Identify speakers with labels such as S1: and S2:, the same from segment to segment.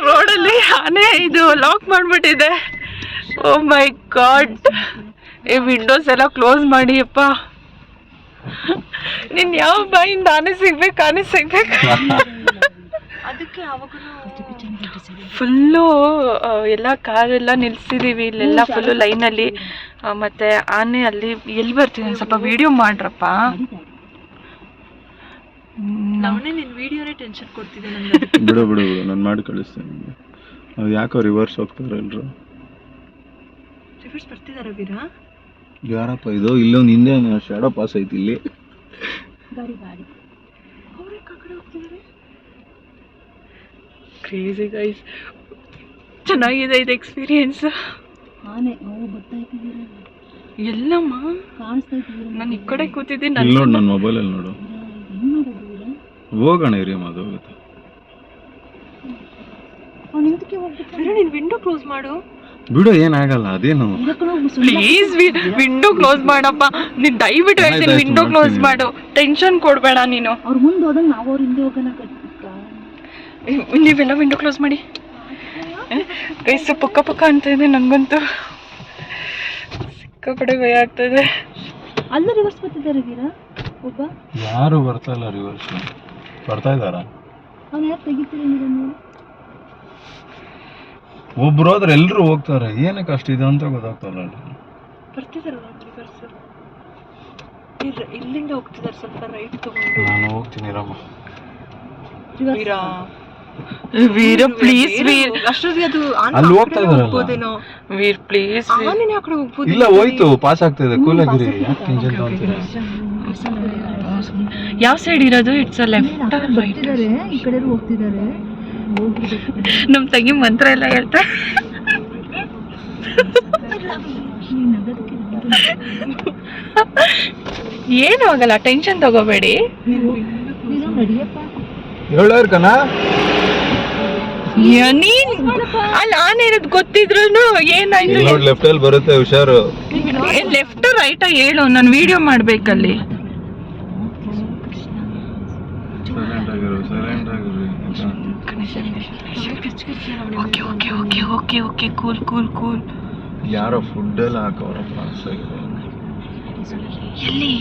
S1: ರೋಡಲ್ಲಿ ಆನೆ ಇದು ಲಾಕ್ ಮಾಡ್ಬಿಟ್ಟಿದೆ. ಓ ಮೈ ಗಾಡ್, ಈ ವಿಂಡೋಸ್ ಎಲ್ಲ ಕ್ಲೋಸ್ ಮಾಡಿ ಅಪ್ಪ. ನೀನ್ ಯಾವ ಬಾಯಿಂದ ಆನೆ ಸಿಗ್ಬೇಕು ಅದಕ್ಕೆ ಫುಲ್ಲು ಎಲ್ಲ ಕಾರೆಲ್ಲ ನಿಲ್ಸಿದೀವಿ ಇಲ್ಲೆಲ್ಲ ಫುಲ್ಲು ಲೈನಲ್ಲಿ. ಮತ್ತೆ ಆನೆ ಅಲ್ಲಿ ಎಲ್ಲಿ ಬರ್ತೀನಿ ಸ್ವಲ್ಪ ವಿಡಿಯೋ ಮಾಡ್ರಪ್ಪ. ಟೆನ್ಷನ್ ಕೊಡ್ತಿದ್ದೆ
S2: ಬಿಡು ನಾನು ಮಾಡಿ ಕಳಿಸ್ತೇನೆ. ಯಾಕೋ ರಿವರ್ಸ್ ಹೋಗ್ತಾರೆ ಎಲ್ರು?
S1: ರಿವರ್ಸ್ ಬರ್ತಿದಾರ ವೀರಾ?
S2: ಯಾರಪ್ಪ ಇದು? ಇಲ್ಲೊಂದು ಹಿಂದೆ ಶಾಡೋ ಪಾಸ್ ಐತಿ ಇಲ್ಲಿ.
S1: ಕ್ರೇಜಿ ಗೈಸ್, ಚೆನ್ನಾಗಿದೆ ಇದು ಎಕ್ಸ್ಪೀರಿಯನ್ಸ್. ಎಲ್ಲಮ್ಮ ನಾನು ಈ ಕಡೆ ಕೂತಿದ್ದೀನಿ.
S2: ನೋಡು ನನ್ನ ಮೊಬೈಲಲ್ಲಿ ನೋಡು. ಹೋಗೋಣ ಏರಿಯಾ ಮಾದೋಗುತ್ತೆ.
S1: ನೀನು ವಿಂಡೋ ಕ್ಲೋಸ್ ಮಾಡು.
S2: ಬಿಡು, ಏನಾಗಲ್ಲ. ಅದೇನು
S1: ಪ್ಲೀಸ್ ವಿಂಡೋ ಕ್ಲೋಸ್ ಮಾಡಪ್ಪ. ನೀನ್ ದಯವಿಟ್ಟು ಹೇಳ್ತೀನಿ ವಿಂಡೋ ಕ್ಲೋಸ್ ಮಾಡು. ಟೆನ್ಷನ್ ಕೊಡ್ಬೇಡ ನೀನು.
S3: ಅವ್ರ ಮುಂದೆ ಹೋದಾಗ ನಾವು ಅವ್ರ ಹಿಂದೆ ಹೋಗೋಣ.
S1: ನೀವೆಲ್ಲ ವಿಂಡೋ ಕ್ಲೋಸ್ ಮಾಡಿ. ಗೈಸ್ ಪುಕ್ಕ ಪುಕ್ಕ ಅಂತ ಇದೆ ನನಗಂತೂ. ಸಿಕ್ಕಾಪಟ್ಟೆ ಭಯ ಆಗ್ತದೆ.
S3: ಅಲ್ಲ ರಿವರ್ಸ್ ಬರ್ತಿದ್ದಾರೆ ವೀರಾ. ಒಬ್ಬ
S2: ಯಾರು ಬರ್ತಾ ಇಲ್ಲ. ರಿವರ್ಸ್ ಬರ್ತಾ ಇದ್ದಾರಾ?
S3: ಅವ್ನು ಯಾರು ತೆಗಿತೀರಿ?
S2: ಒಬ್ರು ಹೋದ್ರೆ ಎಲ್ರು ಹೋಗ್ತಾರೆ. ಏನಕ್ಕೆ ಅಷ್ಟಿದೆ ಅಂತ ಗೊತ್ತಾಗ್ತಲ್ಲ.
S1: ಬರ್ತಿದಾರಲ್ಲ ರಿವರ್ಸ್. ಇಲ್ಲಿಂದ ಹೋಗ್ತಿದ್ದಾರೆ, ಸ್ವಲ್ಪ ರೈಟ್ ತಗೊಂಡು.
S2: ನಾನು ಹೋಗ್ತೀನಿ ರಮ್ಮ.
S1: ವೀರ ಪ್ಲೀಸ್ ವೀರ್, ಅಷ್ಟೊತ್ತಿಗೆ ಅದು
S2: ಅಲ್ಲಿ ಹೋಗ್ತಾ ಇದಾರಲ್ಲ.
S1: ವೀರ್ ಪ್ಲೀಸ್. ಆನೆ ಆ ಕಡೆ ಹೋಗ್ಬೋದು.
S2: ಇಲ್ಲ ಹೋಯ್ತು, ಪಾಸ್ ಆಗ್ತಾ ಇದೆ. ಕೂಲಾಗಿರಿ.
S1: ಯಾವ ಸೈಡ್ ಇರೋದು? It's a left right?
S3: ಈ ಕಡೆ ಹೋಗ್ತಿದ್ದಾರೆ.
S1: ನಮ್ ತಂಗಿ ಮಂತ್ರ ಎಲ್ಲ ಹೇಳ್ತಾ. ಏನು ಆಗಲ್ಲ, ಟೆನ್ಷನ್ ತಗೋಬೇಡಿ.
S2: ಹೇಳೋರ್ಕನ
S1: ನೀನ್ ಅಲ್ಲಿ ಆನೆ ಇರೋದು ಗೊತ್ತಿದ್ರು ಏನಾಯ್ತು?
S2: ಲೆಫ್ಟ್ ಅಲ್ಲಿ ಬರುತ್ತೆ, ಹುಷಾರು.
S1: ಲೆಫ್ಟ್ ರೈಟ್ ಹೇಳು, ನಾನು ವಿಡಿಯೋ ಮಾಡ್ಬೇಕಲ್ಲಿ. Okay cool.
S2: ಯಾರೋ ಫುಡ್ ಎಲ್ಲ ಹಾಕವ್ರಪ್ಪ.
S1: ಎಲ್ಲಿ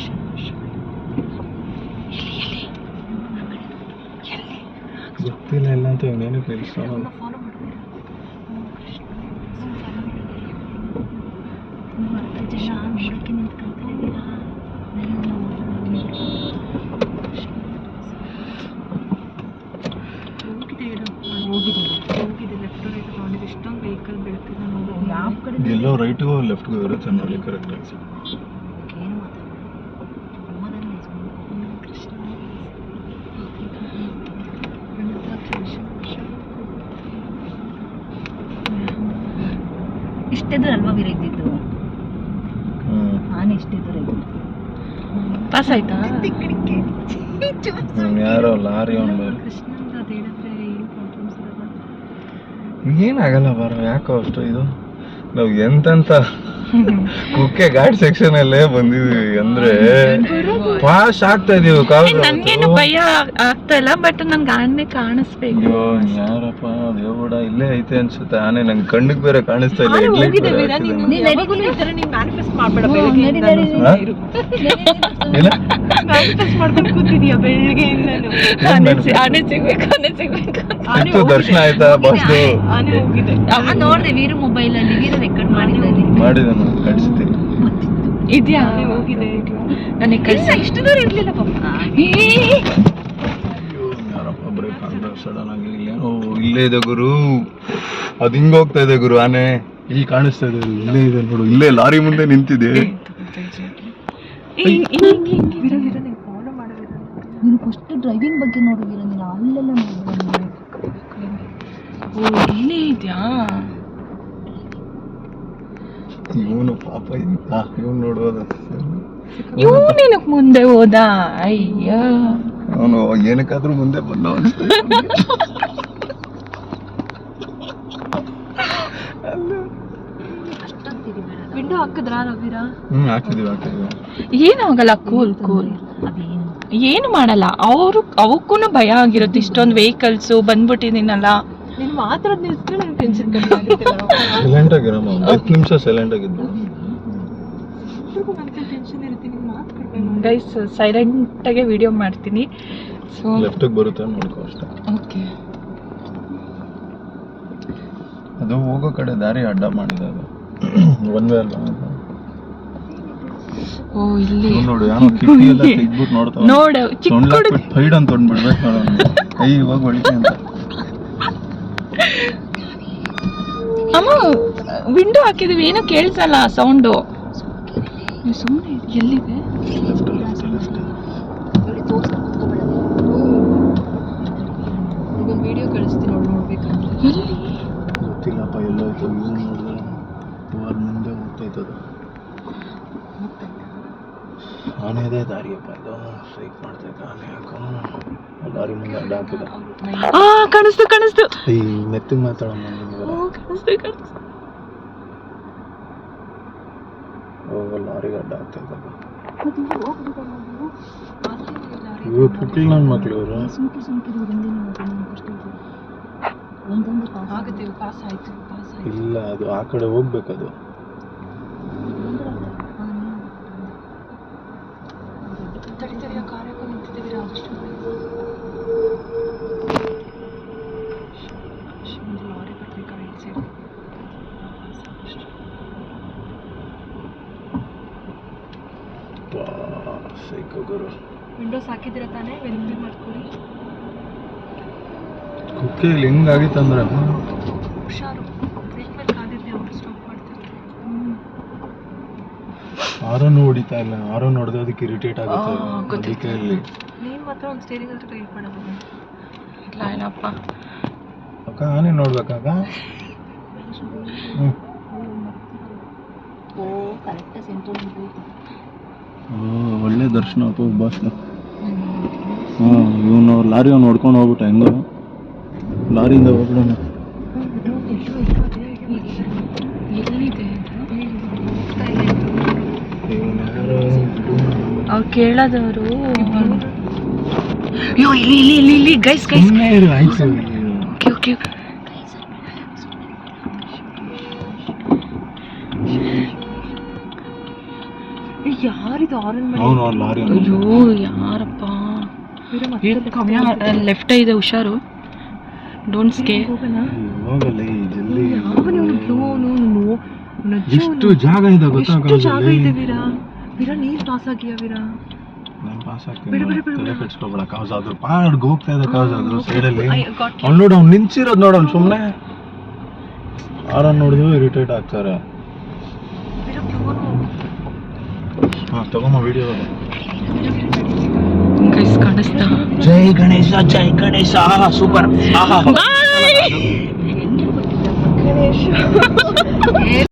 S2: ಗೊತ್ತಿಲ್ಲ. ಇಲ್ಲ ಅಂತ ಇನ್ನೇನು ಕೆಲಸ. ಎಲ್ಲೋ ರೈಟ್ಗೋ ಲೆಫ್ಟ್ಗೋ ಇರುತ್ತೆ ನೋಡಿ. ಕರೆಕ್ಟ್ ಆಗಿ
S3: ಇಷ್ಟೆದು ಅಲ್ವಾ ವೀರ ಇದ್ದಿದ್ದು? ಆನೆ ಇಷ್ಟಿದ್ರು
S1: ಪಾಸ್ ಆಯ್ತಾ?
S2: ಯಾರೋ ಲಾರಿ ಏನಾಗಲ್ಲ ಬರ. ಯಾಕೋ ಅಷ್ಟು ಇದು ನಾವು ಎಂತೆಂತ ಕುಕ್ಕೆ ಘಾಟ್ ಸೆಕ್ಷನ್ ಅಲ್ಲೇ ಬಂದಿದೀವಿ ಅಂದ್ರೆ ಪಾಸ್ ಆಗ್ತಾ ಇದೀವಿ.
S1: ನನ್ಗೇನು ಭಯ ಆಗ್ತಾ ಇಲ್ಲ, ಬಟ್ ನನ್ಗೆ ಆನೆ ಕಾಣಿಸ್ಬೇಕು.
S2: ಯಾರಪ್ಪ ದೇವಡ ಇಲ್ಲೇ ಐತೆ ಅನ್ಸುತ್ತೆ ಆನೆ. ನಂಗೆ ಕಣ್ಣಿಗೆ ಬೇರೆ ಕಾಣಿಸ್ತಾ ಇಲ್ಲ. ದರ್ಶನ ಆಯ್ತಾ ಬಾಸ್ದು?
S3: ನೋಡ್ದೆ ವೀರ ಮೊಬೈಲ್ ಅಲ್ಲಿ ವೀರ ರೆಕಾರ್ಡ್
S2: ಮಾಡಿದನು ಕಳಿಸ್ತೀನಿ.
S1: ಇದ್ಯಾ? ಹೋಗಿದೆ ನನಗೆ ಕಳಿಸ. ಇಷ್ಟು ದೂರ ಇರ್ಲಿಲ್ಲ ಪಾಪ.
S2: ಯಾರಪ್ಪ ಬ್ರೇಕ್ ಅಂದ್ರೆ ಸಡನ್ ಆಗಿ ಇಲ್ಲೇ ಇದೆ ಗುರು. ಅದು ಹಿಂಗ ಹೋಗ್ತಾ ಇದೆ ಗುರು. ಆನೆ ಇಲ್ಲಿ ಕಾಣಿಸ್ತಾ ಇದೆ. ಇಲ್ಲೇ ಇದೆ ನೋಡು. ಇಲ್ಲೇ ಲಾರಿ ಮುಂದೆ ನಿಂತಿದೆ.
S3: ನೀನು ಫಸ್ಟ್ ಡ್ರೈವಿಂಗ್ ಬಗ್ಗೆ ನೋಡಿದಿರ. ನೀನು ಅಲ್ಲೆಲ್ಲ
S1: ಇಲ್ಲೇ ಇದೆಯಾ?
S2: ಇವನು ಪಾಪ ಇವನು ನೋಡೋದ.
S1: ಇವನೇನಕ್ಕೆ ಮುಂದೆ ಹೋದ? ಅಯ್ಯ,
S2: ಅವನು ಏನಕ್ಕಾದ್ರೂ ಮುಂದೆ ಬಂದ.
S3: ವಿಂಡೋ ಹಾಕಿದ್ರಾ ರವಿರಾ?
S2: ಹಾಕಿದೀವಿ.
S1: ಏನು ಆಗಲ್ಲ. ಕೂಲ್ ಏನು ಮಾಡಲ್ಲ. ಅವಕ್ಕೂ ಭಯ ಆಗಿರುತ್ತೆ. ಇಷ್ಟೊಂದು ವೆಹಿಕಲ್ಸು ಬಂದ್ಬಿಟ್ಟಿದ್ದೀನಲ್ಲ,
S3: ನೀನ್ ಮಾತಾಡೋದ್ ನಿಲ್ಸಿದ್ರೆ ನಂಗೆ ಟೆನ್ಷನ್ ಕಮ್ಮಿ ಆಗುತ್ತೆ.
S2: ಸೈಲೆಂಟ್ ಆಗಿರಮ್ಮ, 10 ನಿಮಿಷ ಸೈಲೆಂಟ್ ಆಗಿದ್ದು.
S3: ಟೆನ್ಷನ್ ಇರುತ್ತೆ, ನೀನ್ ಮಾತಾಡ್ಬೇಕು.
S1: ಗೈಸ್ ಸೈಲೆಂಟಾಗೆ ವಿಡಿಯೋ ಮಾಡ್ತೀನಿ. ಸೊ
S2: ಲೆಫ್ಟಿಗೆ ಬರುತ್ತೆ ನೋಡ್ಕೊ ಅಷ್ಟೇ.
S1: ಓಕೆ,
S2: ಅದು ಹೋಗೋ ಕಡೆ ದಾರಿ ಅಡ್ಡ ಮಾಡಿದೆ, ಅದು ಒನ್ ವೇ ಅಲ್ಲ.
S1: ಓ ಇಲ್ಲಿ
S2: ನೋಡು ಯಾರೋ ಕಿಟಕಿ ಎಲ್ಲ ತೆಗ್ದ್ಬಿಟ್ಟು ನೋಡ್ತಾವ.
S1: ನೋಡು ಚಿಕ್ಕ ಹುಡುಗ
S2: ಫೈಡ್ ಅಂತ ಹೊಂದ್ಬಿಡ್ಬೇಕು ನೋಡೋಣ. ಕೈ ಇವಾಗ ಹೊಳಿಕೆ ಅಂತ.
S1: ಅಮ್ಮ ವಿಂಡೋ ಹಾಕಿದೀವಿ, ಏನೋ ಕೇಳಿಸಲ್ಲ ಸೌಂಡು. ಸುಮ್ಮನೆ ಎಲ್ಲಿದೆ?
S3: ಒಂದು ವಿಡಿಯೋ ಕಳಿಸ್ತೀನಿ ನೋಡಿ, ನೋಡ್ಬೇಕಂದ್ರೆ.
S1: ಎಲ್ಲಿ?
S2: ಗೊತ್ತಿಲ್ಲಪ್ಪ, ಎಲ್ಲೋಯ್ತು. ಇವ್ನು ನೋಡಿದ್ರೆ ಸುಮಾರು ಮುಂದೆ ಹೋಗ್ತೈತದು. ಆನೆದೇ ದಾರಿಯಪ್ಪ ಇದು. ಸ್ಟ್ರೈಕ್ ಮಾಡ್ತೈತೆ ಆನೆ. ಯಾಕೋ ಲಾರಿ ಮುಂದೆ ಅಡ್ಡ ಹಾಕಿದ.
S1: ಕಾಣಿಸ್ತು ಕಾಣಿಸ್ತು.
S2: ಈ ಮೆತ್ತಿಗೆ ಮಾತಾಡಮ್ಮ. ಲಾರಿಗೆ ಅಡ್ಡ ಆಗ್ತೈತಪ್ಪ. ಇವ್ರು ಪುಟ್ಟಿ ನನ್ನ ಮಕ್ಳು ಇವರು. ಇಲ್ಲ, ಅದು ಆ ಕಡೆ ಹೋಗ್ಬೇಕದು. ಗುರು
S3: ವಿಂಡೋಸ್ ಹಾಕಿದ್ರೆ ತಾನೇ ವೆರಿಫೈ ಮಾಡ್ಕೊಳ್ಳಿ.
S2: ಕುಕ್ಕೆಯಲ್ಲಿ ಹೆಂಗಾಗಿತ್ತಂದ್ರೆ
S3: ಹುಷಾರು, ಬ್ರೇಕ್ ಮೇಲೆ ಕಾದಿರ್ಲಿ, ಅವ್ರು ಸ್ಟಾಪ್ ಮಾಡ್ತಾರೆ.
S2: ಆರನ್ನು ಹೊಡಿತಾ ಇಲ್ಲ. ಆರನ್ನು ಹೊಡೆದು ಅದಕ್ಕೆ ಇರಿಟೇಟ್ ಆಗುತ್ತೆ. ಅದಕ್ಕೆಯಲ್ಲಿ
S3: ನೀನು ಮಾತ್ರ ಒಂದು ಸ್ಟೇರಿಂಗ್ ಹತ್ರ ಕೈ ಮಾಡಬಹುದು.
S1: ಇಲ್ಲ ಏನಪ್ಪ,
S2: ಅಕ್ಕ ಆನೆ ನೋಡ್ಬೇಕಾಗ. ಒಳ್ಳೆ ದರ್ಶನ ಆಯ್ತು ಬಾಸ್. ಇವನು ಲಾರಿ ಅವ್ನು ನೋಡ್ಕೊಂಡು ಹೋಗ್ಬಿಟ್ಟ. ಹೆಂಗೋ ಲಾರಿಯಿಂದ ಹೋಗ್ಬಿಡೋಣ.
S1: ಎಲ್ಲಿದೆ? ಅವ್ರು ಕೇಳೋದವರು. ಅಯ್ಯೋ ಇಲ್ಲಿ ಇಲ್ಲಿ ಇಲ್ಲಿ ಇಲ್ಲಿ ಗೈಸ್ ಗೈಸ್.
S2: ಆಯ್ತು.
S1: Okay okay.
S3: ಯಾರಿದು ಆರನ್ ಮಾಡಿ?
S2: ಅವನು ಲಾರಿ.
S1: ಅಯ್ಯೋ ಯಾರಪ್ಪ? ಲೆಫ್ಟ್ ಇದೆ, ಹುಷಾರು. Don't scare.
S2: ಹೋಗಲ್ಲ ಜಲ್ದಿ.
S3: ಎಷ್ಟು
S2: ಎಷ್ಟು ಜಾಗ ಇದೆ ಗೊತ್ತಾಗಲ್ಲ.
S3: ಜಾಗ ಇದೆ ವೀರಾ. ವೀರಾ ನೀರ್ ಪಾಸ್ ಆಗಿಯಾ ವೀರಾ?
S2: ನಾನು ಪಾಸ್ ಆಗ್ತೀನಿ. ತಲೆ ಕೆಡ್ಸ್ಕೊಬೇಡ. ಕಾಸ್ ಆದ್ರೂ ಪಾಡ್ಗೆ ಹೋಗ್ತಾ ಇದೆ. ಕಾಸ್ ಆದ್ರೂ ಸೈಡಲ್ಲಿ ಅವ್ನು ನೋಡು, ಅವ್ನು ನಿಂತಿರೋದು ನೋಡು. ಅವ್ನು ಸುಮ್ಮನೆ ಆರನ್ನು ನೋಡಿದ್ರು ಇರಿಟೇಟ್ ಆಗ್ತಾರೆ. ಹಾಂ ತಗೊಮ್ಮ ವಿಡಿಯೋ.
S1: ಗೈಸ್ ಕಾಣಿಸ್ತಾ?
S2: ಜೈ ಗಣೇಶ, ಜೈ ಗಣೇಶ. ಸೂಪರ್.
S1: ಬಾಯ್.